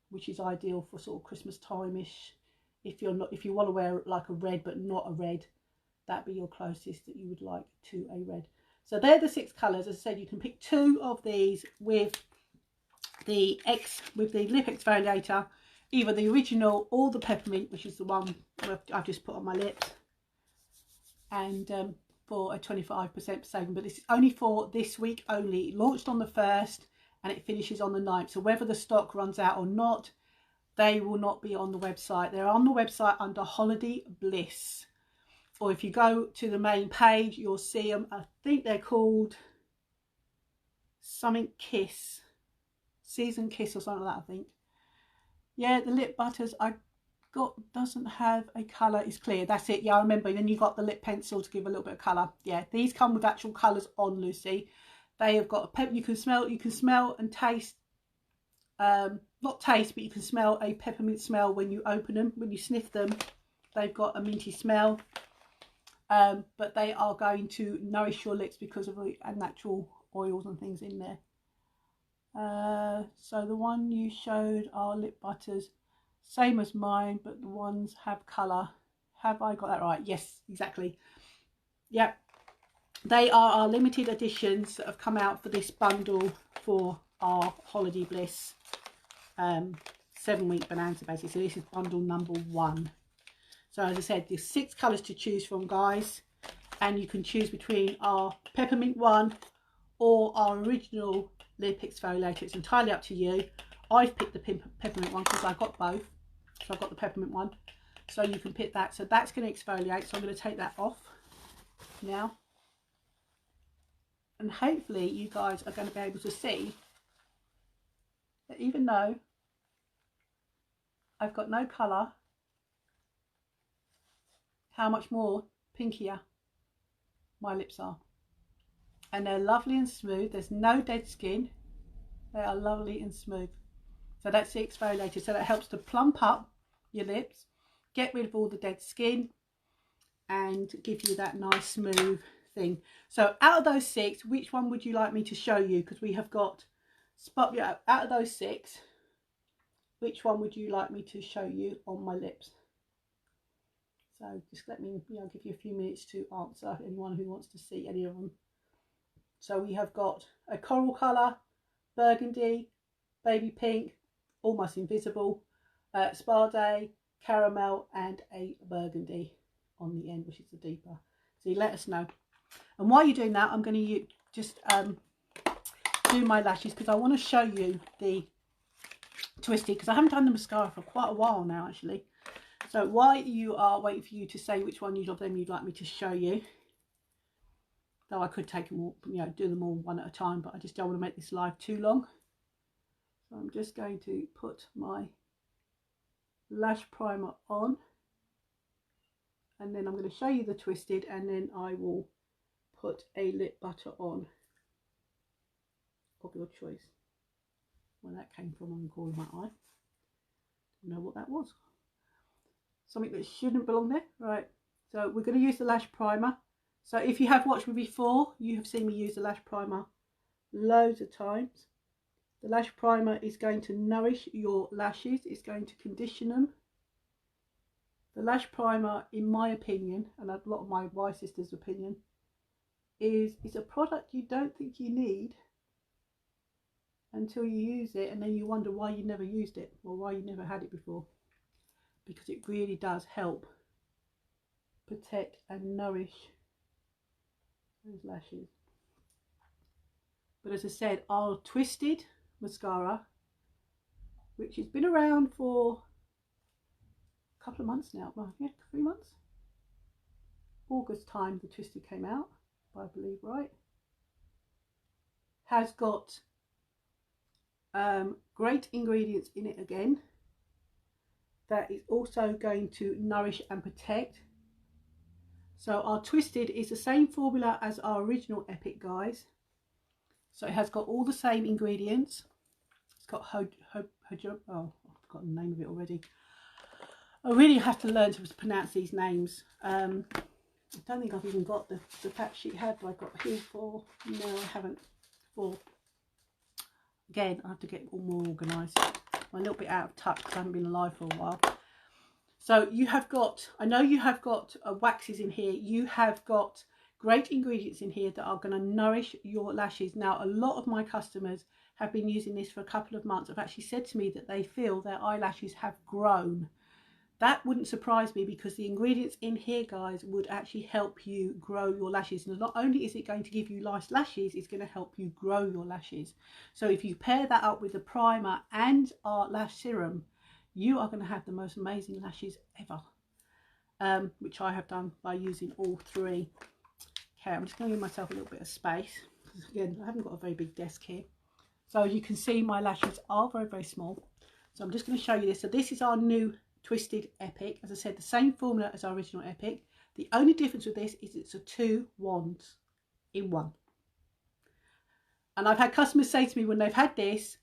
A: which is ideal for sort of Christmas time-ish. If you want to wear like a red but not a red, that'd be your closest that you would like to a red. So they're the 6 colours. As I said, you can pick 2 of these with the lip exfoliator, either the original or the peppermint, which is the one I've just put on my lips, and for a 25% saving. But this is only for this week only. It launched on the 1st and it finishes on the 9th. So whether the stock runs out or not, they will not be on the website. They're on the website under Holiday Bliss. Or if you go to the main page, you'll see them. I think they're called something Kiss, Season Kiss or something like that, I think. Yeah, the lip butters I got doesn't have a colour. It's clear. That's it. Yeah, I remember. Then you got the lip pencil to give a little bit of colour. Yeah, these come with actual colours on, Lucy. They have got a you can smell and taste. Not taste, but you can smell a peppermint smell when you open them. When you sniff them, they've got a minty smell. But they are going to nourish your lips because of the natural oils and things in there. So the one you showed are lip butters, same as mine, but the ones have colour. Have I got that right? Yes, exactly. Yep. They are our limited editions that have come out for this bundle for our Holiday Bliss 7-week bonanza, basically. So this is bundle number 1. So as I said, there's 6 colours to choose from, guys, and you can choose between our peppermint one or our original lip exfoliator. It's entirely up to you. I've picked the peppermint one because I got both, so I've got the peppermint one, so you can pick that. So that's going to exfoliate, so I'm going to take that off. now, and hopefully you guys are going to be able to see that even though I've got no colour, how much more pinkier my lips are. And they're lovely and smooth. There's no dead skin. They are lovely and smooth. So that's the exfoliator. So that helps to plump up your lips, get rid of all the dead skin, and give you that nice smooth thing. So out of those 6, which one would you like me to show you? Because we have got out of those 6, which one would you like me to show you on my lips? So just let me, I'll give you a few minutes to answer anyone who wants to see any of them. So we have got a coral colour, burgundy, baby pink, almost invisible, spa day, caramel, and a burgundy on the end, which is the deeper. So you let us know. And while you're doing that, I'm going to just do my lashes, because I want to show you the twisted, because I haven't done the mascara for quite a while now actually. So while you are waiting for you to say which one of them you'd like me to show you, though I could take them all, do them all one at a time, but I just don't want to make this live too long. So I'm just going to put my lash primer on, and then I'm going to show you the twisted, and then I will put a lip butter on of your choice. Where that came from on the corner of my eye. Don't know what that was. Something that shouldn't belong there. Right, so we're going to use the lash primer. So if you have watched me before, you have seen me use the lash primer loads of times. The lash primer is going to nourish your lashes. It's going to condition them. The lash primer, in my opinion, and a lot of my wife's sister's opinion, is a product you don't think you need until you use it, and then you wonder why you never used it or why you never had it before. Because it really does help protect and nourish those lashes. But as I said, our twisted mascara, which has been around for a couple of months now, well, yeah, 3 months. August time the twisted came out, if I believe right. Has got great ingredients in it again. That is also going to nourish and protect. So our twisted is the same formula as our original Epic, guys. So it has got all the same ingredients. It's got oh, I've forgotten the name of it already. I really have to learn to pronounce these names. I don't think I've even got the fact sheet. Have I got here for? No, I haven't. For again, I have to get all more organised. I'm a little bit out of touch because I haven't been alive for a while. So you have got, I know you have got waxes in here. You have got great ingredients in here that are going to nourish your lashes. Now, a lot of my customers have been using this for a couple of months. Have actually said to me that they feel their eyelashes have grown. That wouldn't surprise me, because the ingredients in here, guys, would actually help you grow your lashes. And not only is it going to give you nice lashes, it's going to help you grow your lashes. So if you pair that up with the primer and our lash serum, you are going to have the most amazing lashes ever, which I have done by using all 3. Okay, I'm just going to give myself a little bit of space, because again, I haven't got a very big desk here. So you can see my lashes are very, very small. So I'm just going to show you this. So this is our new Twisted Epic. As I said, the same formula as our original Epic. The only difference with this is it's a 2 wands in one. And I've had customers say to me when they've had this,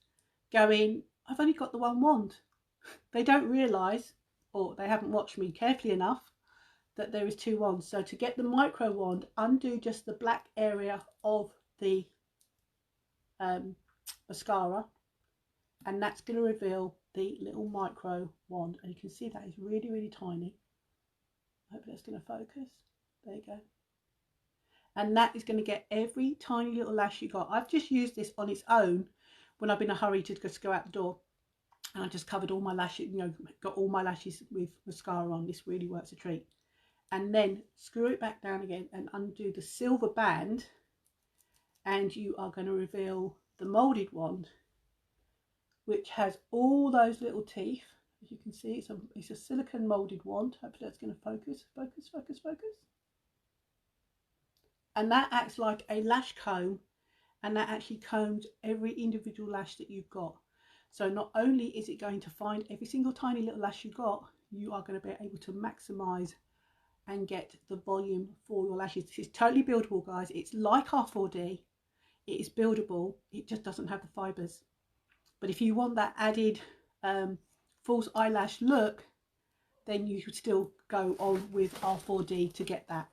A: going, I've only got the 1 wand. They don't realise, or they haven't watched me carefully enough, that there is 2 wands. So to get the micro wand, undo just the black area of the mascara, and that's going to reveal the little micro wand. And you can see that is really, really tiny. I hope that's going to focus. There you go. And that is going to get every tiny little lash you got. I've just used this on its own when I've been in a hurry to just go out the door. And I just covered all my lashes, got all my lashes with mascara on. This really works a treat. And then screw it back down again and undo the silver band. And you are going to reveal the moulded wand, which has all those little teeth. As you can see, it's a silicone moulded wand. Hopefully that's going to focus. and that acts like a lash comb, and that actually combs every individual lash that you've got. So not only is it going to find every single tiny little lash you've got, you are going to be able to maximize and get the volume for your lashes. This is totally buildable, guys. It's like R4D. It is buildable. It just doesn't have the fibers. But if you want that added false eyelash look, then you should still go on with R4D to get that.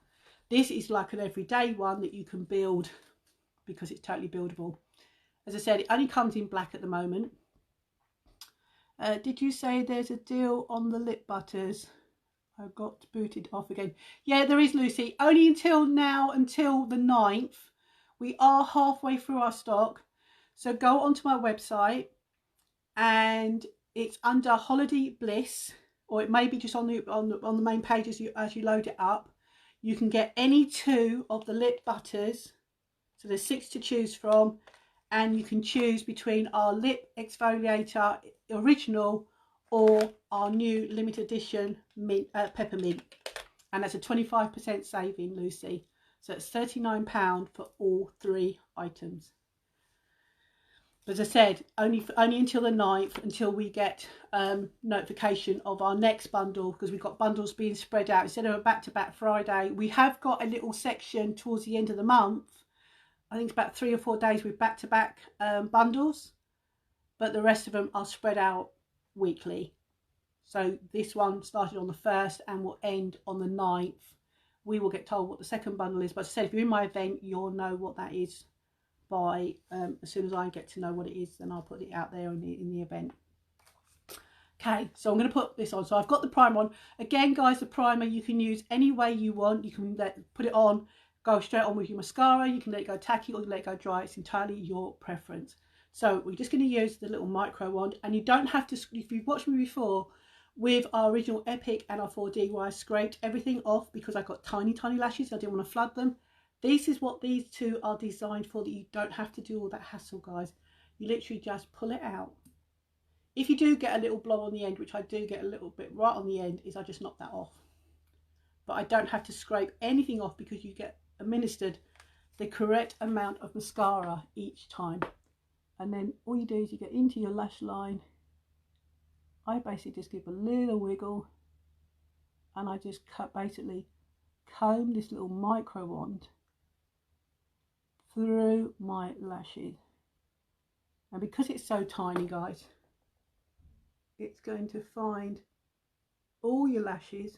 A: This is like an everyday one that you can build because it's totally buildable. As I said, it only comes in black at the moment. Did you say there's a deal on the lip butters? I got booted off again. Yeah, there is, Lucy. Only until now, until the 9th. We are halfway through our stock. So go onto my website and it's under Holiday Bliss, or it may be just on the main page as you load it up. You can get any 2 of the lip butters. So there's 6 to choose from, and you can choose between our lip exfoliator original or our new limited edition peppermint, and that's a 25% saving, Lucy. So it's £39 for all 3 items. But as I said, only until the 9th, until we get notification of our next bundle, because we've got bundles being spread out instead of a back-to-back Friday. We have got a little section towards the end of the month. I think it's about 3 or 4 days with back-to-back bundles, but the rest of them are spread out weekly. So this one started on the 1st and will end on the 9th. We will get told what the second bundle is, but as I said, if you're in my event, you'll know what that is by as soon as I get to know what it is, then I'll put it out there in the event. Okay, so I'm going to put this on. So I've got the primer on. Again, guys, the primer you can use any way you want. You can put it on, go straight on with your mascara. You can let it go tacky or let it go dry. It's entirely your preference. So we're just going to use the little micro wand, and you don't have to, if you've watched me before with our original Epic and our 4D, where I scraped everything off because I got tiny lashes, I didn't want to flood them. This is what these 2 are designed for, that you don't have to do all that hassle, guys. You literally just pull it out. If you do get a little blob on the end, which I do get a little bit right on the end, is I just knock that off. But I don't have to scrape anything off because you get administered the correct amount of mascara each time. And then all you do is you get into your lash line. I basically just give a little wiggle, and I just basically comb this little micro wand through my lashes. And because it's so tiny, guys, it's going to find all your lashes,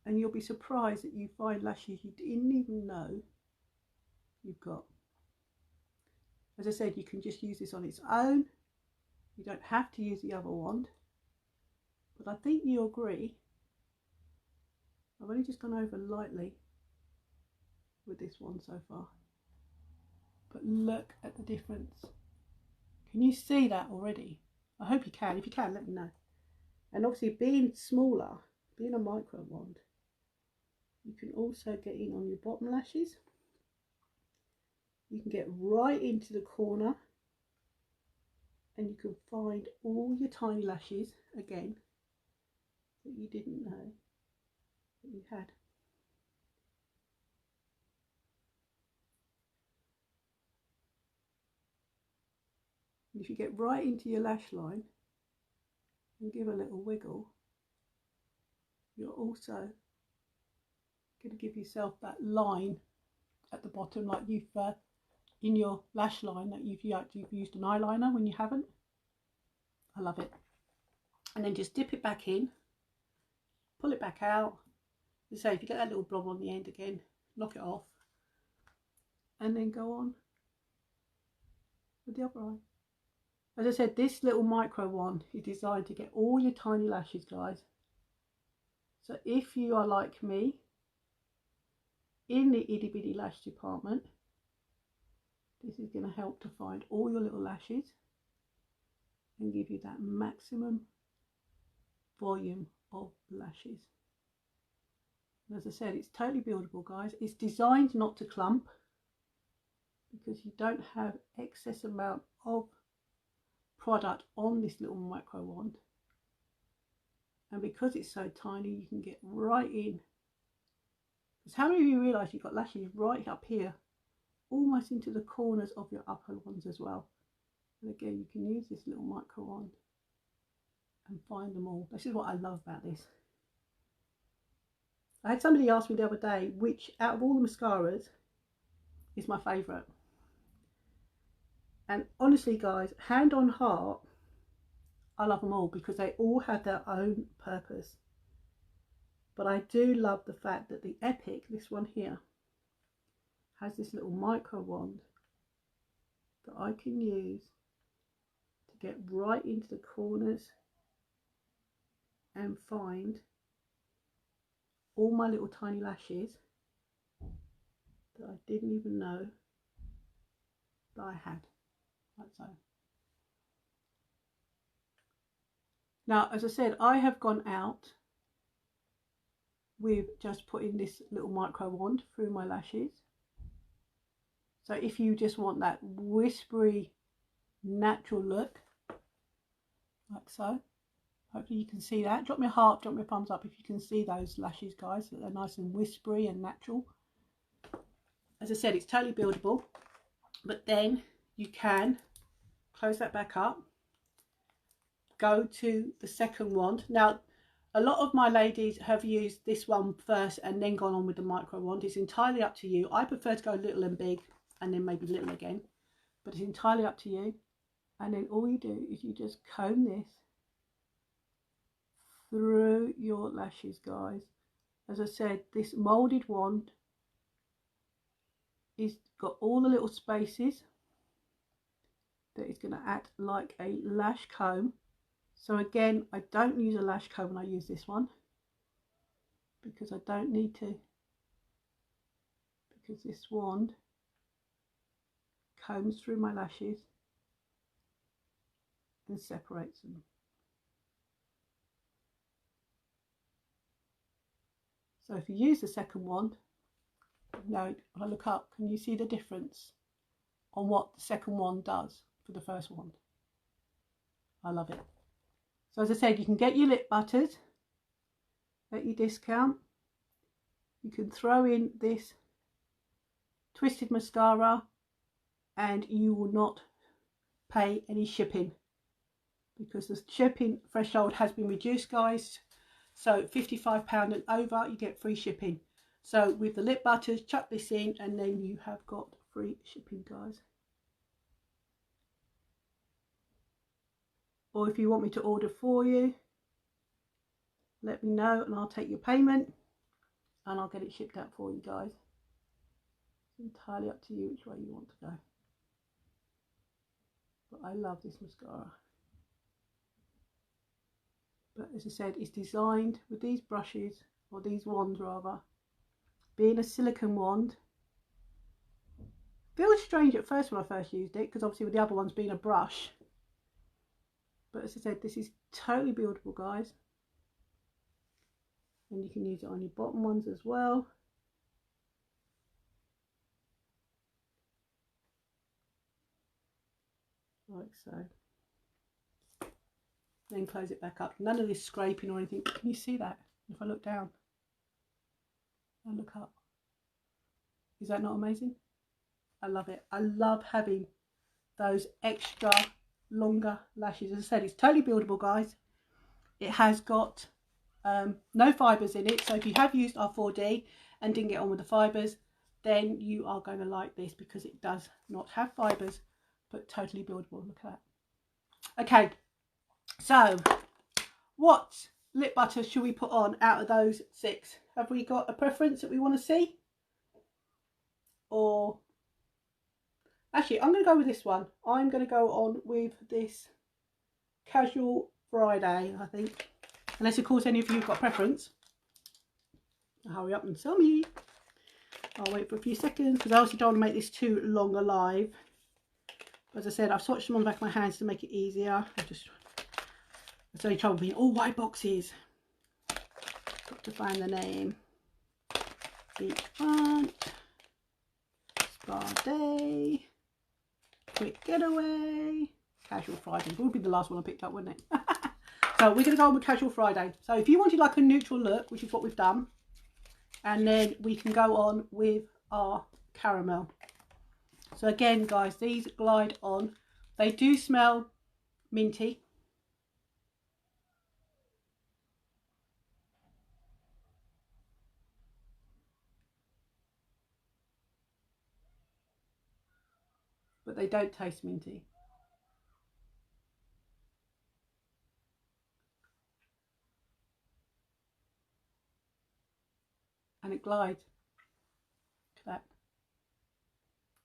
A: and you'll be surprised that you find lashes you didn't even know you've got. As I said, you can just use this on its own. You don't have to use the other wand, but I think you'll agree I've only just gone over lightly with this one so far, but look at the difference. Can you see that already? I hope you can. If you can, let me know. And obviously, being smaller, being a micro wand, you can also get in on your bottom lashes. You can get right into the corner, and you can find all your tiny lashes again that you didn't know that you had. And if you get right into your lash line and give a little wiggle, you're also going to give yourself that line at the bottom, like you've in your lash line, that you've used an eyeliner when you haven't. I love it. And then just dip it back in, pull it back out. As I say, if you get that little blob on the end again, knock it off, and then go on with the other eye. As I said, this little micro wand is designed to get all your tiny lashes, guys. So if you are like me, in the itty bitty lash department, this is going to help to find all your little lashes and give you that maximum volume of lashes. And as I said, it's totally buildable, guys. It's designed not to clump because you don't have excess amount of product on this little micro wand, and because it's so tiny, you can get right in Because how many of you realise you've got lashes right up here, almost into the corners of your upper ones as well? And again, you can use this little micro wand and find them all. This is what I love about this. I had somebody ask me the other day, which out of all the mascaras is my favourite. And honestly guys, hand on heart, I love them all because they all have their own purpose. But I do love the fact that the Epic, this one here, has this little micro wand that I can use to get right into the corners and find all my little tiny lashes that I didn't even know that I had, like so. Now, as I said, I have gone out with just putting this little micro wand through my lashes. So if you just want that whispery, natural look, like so. Hopefully you can see that. Drop me a heart, drop me a thumbs up if you can see those lashes, guys. They're nice and whispery and natural. As I said, it's totally buildable. But then you can close that back up. Go to the second wand. Now, a lot of my ladies have used this one first and then gone on with the micro wand. It's entirely up to you. I prefer to go little and big and then maybe little again. But it's entirely up to you. And then all you do is you just comb this through your lashes, guys. As I said, this moulded wand is got all the little spaces that is going to act like a lash comb. So again, I don't use a lash comb when I use this one because I don't need to, because this wand combs through my lashes and separates them. So if you use the second wand, now if I look up, can you see the difference on what the second wand does for the first wand? I love it. So as I said, you can get your lip butters at your discount. You can throw in this twisted mascara and you will not pay any shipping because the shipping threshold has been reduced, guys. So £55 and over, you get free shipping. So with the lip butters, chuck this in and then you have got free shipping, guys. Or if you want me to order for you, let me know and I'll take your payment and I'll get it shipped out for you, guys. It's entirely up to you which way you want to go. But I love this mascara. But as I said, it's designed with these brushes, or these wands rather, being a silicone wand. Feels strange at first when I first used it, because obviously with the other ones being a brush. But as I said, this is totally buildable, guys. And you can use it on your bottom ones as well. Like so. Then close it back up. None of this scraping or anything. Can you see that? If I look down and look up, is that not amazing? I love it. I love having those extra longer lashes. As I said, it's totally buildable, guys. It has got no fibres in it, so if you have used our 4D and didn't get on with the fibres, then you are going to like this because it does not have fibres, but totally buildable. Look at that. Okay, so what lip butter should we put on out of those 6? Have we got a preference that we want to see? Or actually, I'm going to go with this one. I'm going to go on with this Casual Friday, I think. Unless, of course, any of you have got preference. Hurry up and tell me. I'll wait for a few seconds because I also don't want to make this too long a live. As I said, I've swatched them on the back of my hands to make it easier. It's only trouble being all white boxes. Got to find the name. Beach Front. Spa Day. Quick Getaway. Casual Friday. Would be the last one I picked up, wouldn't it? So we're going to go on with Casual Friday. So if you wanted like a neutral look, which is what we've done, and then we can go on with our caramel. So again guys, these glide on. They do smell minty. But they don't taste minty. And it glides. Look at that.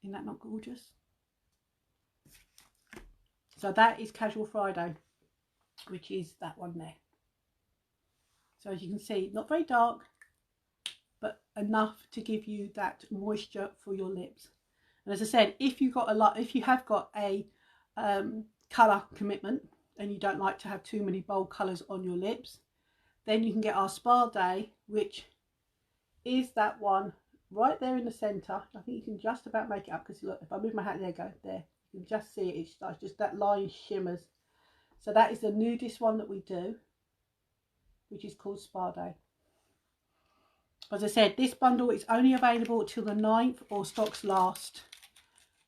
A: Isn't that not gorgeous? So that is Casual Friday, which is that one there. So as you can see, not very dark, but enough to give you that moisture for your lips. And as I said, if you have got a colour commitment and you don't like to have too many bold colours on your lips, then you can get our Spa Day, which is that one right there in the centre. I think you can just about make it up, because look, if I move my hat, there you go, there. You can just see it, it's just that line shimmers. So that is the nudist one that we do, which is called Spa Day. As I said, this bundle is only available till the 9th or stocks last.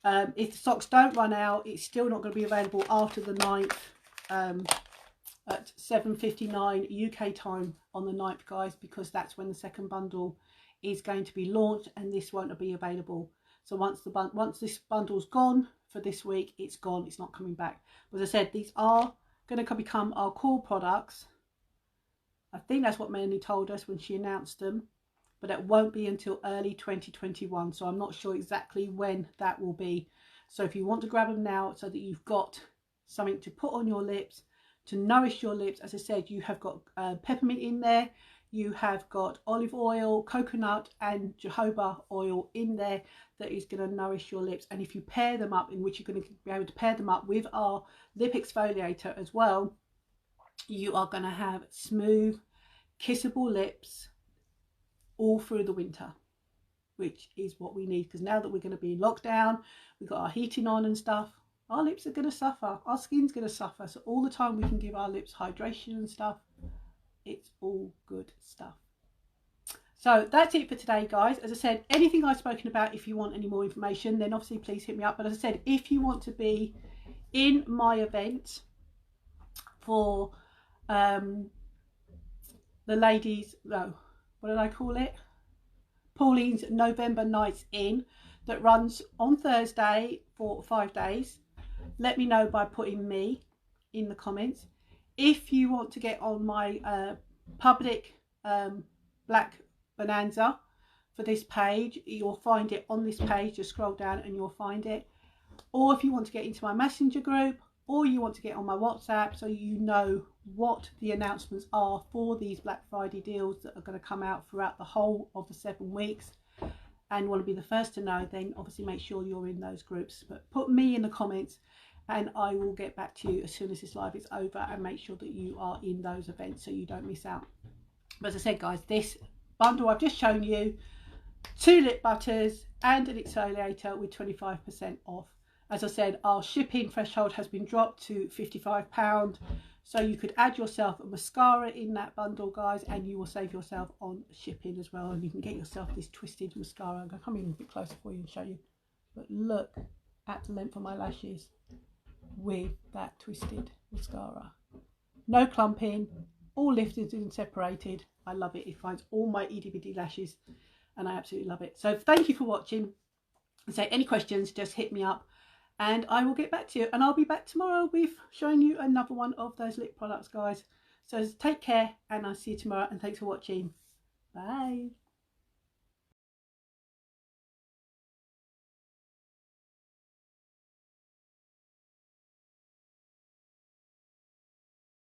A: If the stocks don't run out, it's still not going to be available after the 9th at 7:59 UK time on the 9th, guys, because that's when the second bundle is going to be launched, and this won't be available. So once this bundle's gone for this week, it's gone, it's not coming back. But as I said, these are going to become our core products. I think that's what Melanie told us when she announced them, but it won't be until early 2021, so I'm not sure exactly when that will be. So if you want to grab them now, so that you've got something to put on your lips to nourish your lips, as I said, you have got peppermint in there, you have got olive oil, coconut and jojoba oil in there that is going to nourish your lips. And if you pair them up, in which you're going to be able to pair them up with our lip exfoliator as well, you are going to have smooth, kissable lips all through the winter, which is what we need, because now that we're going to be in lockdown, we've got our heating on and stuff, our lips are going to suffer, our skin's going to suffer. So all the time we can give our lips hydration and stuff. It's all good stuff. So that's it for today, guys. As I said, anything I've spoken about, if you want any more information, then obviously please hit me up. But as I said, if you want to be in my event for the ladies, no, what did I call it? Pauline's November Nights In, that runs on Thursday for 5 days. Let me know by putting me in the comments. If you want to get on my public Black Bonanza for this page, you'll find it on this page. Just scroll down and you'll find it. Or if you want to get into my messenger group, or you want to get on my WhatsApp, so you know what the announcements are for these Black Friday deals that are going to come out throughout the whole of the 7 weeks, and want to be the first to know, then obviously make sure you're in those groups. But put me in the comments and I will get back to you as soon as this live is over, and make sure that you are in those events so you don't miss out. But as I said, guys, this bundle I've just shown you, 2 lip butters and an exfoliator with 25% off. As I said, our shipping threshold has been dropped to £55, so you could add yourself a mascara in that bundle, guys, and you will save yourself on shipping as well. And you can get yourself this twisted mascara. I'm going to come in a bit closer for you and show you. But look at the length of my lashes with that twisted mascara. No clumping, all lifted and separated. I love it. It finds all my itty bitty lashes, and I absolutely love it. So thank you for watching. And say any questions, just hit me up and I will get back to you. And I'll be back tomorrow with showing you another one of those lip products, guys. So take care, and I'll see you tomorrow, and thanks for watching. Bye.